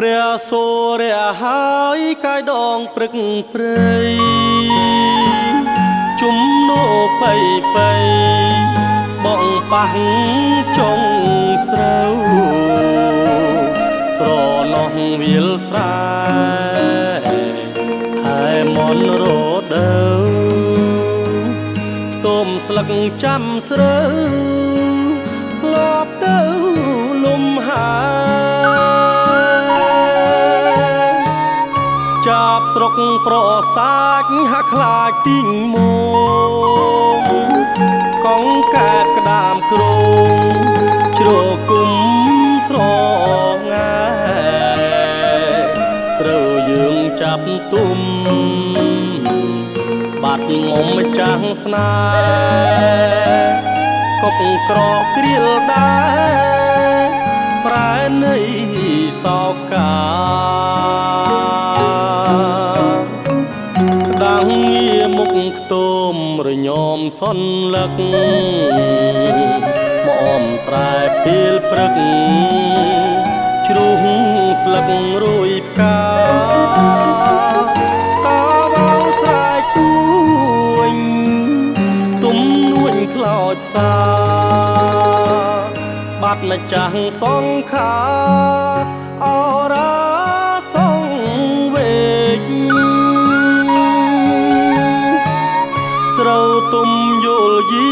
ព្រះសូរ្យហើយកាយដងព្រឹកព្រៃជុំនោបៃបងប៉ះចុងស្រូវស្រណោះវាលស្រែហើយមនរដូវទុំស្លឹកចាំស្រូវលបទៅលំហាចាប់ស្រុកប្រសាចហាក់ខ្លាចទីងមកកងកែបក្តាមគ្រងជ្រគុំស្រងាស្រូវយើងចាប់ទុំបាត់ងំម្ចាស់ស្នេហ៍កុកក្រក្រៀលដែរប្រែនៃសោកាដាំងងារមុខខ្ទមរញោមសនលឹកមកអមស្រែពេលព្រឹកជ្រុះស្លឹករួយផ្កាតាវ៉ៅស្រែគួយទុំនួនខ្លោចផ្សាបាត់ម្ចាស់សង្ខាអរ៉ាសងវេកស្រូវទុំយល់យា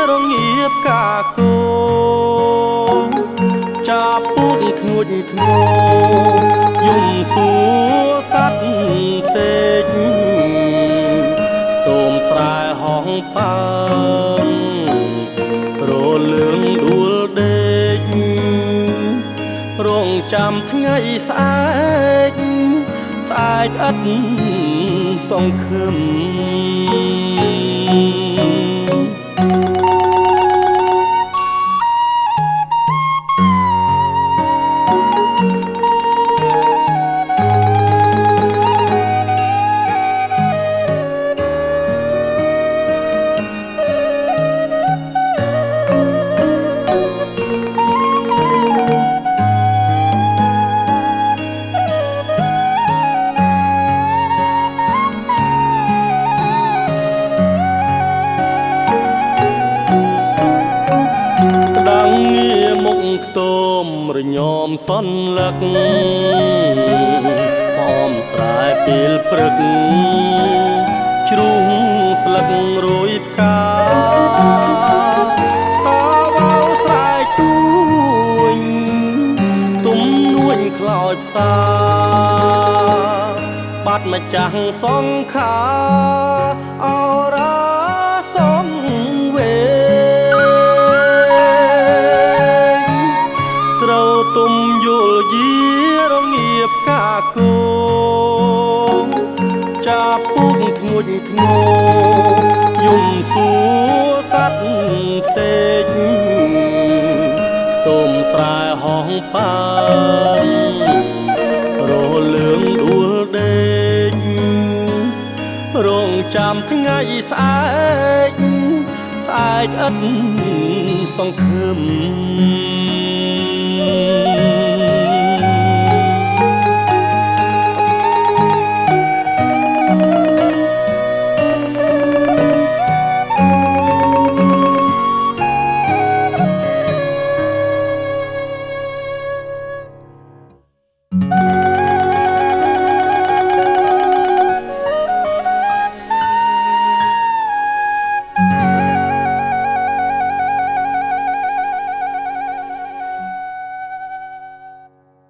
រងាបកាគោចាប់ពូតធ្ងួចធ្ងោយំសួរសัตว์សេកទុំស្រែហងប៉ើរលឿងដួលដេករងចាំថ្ងៃស្អែកស្អែកឥតសង្ឃឹមខ្ទមរញោមសនលឹកមកស្រែពេលព្រឹកជ្រុះស្លឹករួយផ្កាតាវ៉ៅស្រែទួញទុំនួនខ្លោចផ្សាបាត់ម្ចាស់សង្ខាអរ៉ាសងវេទុំយល់យារងាបកាគោចាប់ពូកធ្ងួចធ្ងោយំសួរសัตว์សេកទុំស្រែហងប៉ើរលឿងដួលដេករងចាំថ្ងៃស្អែកស្អែកឥតសង្ឃឹម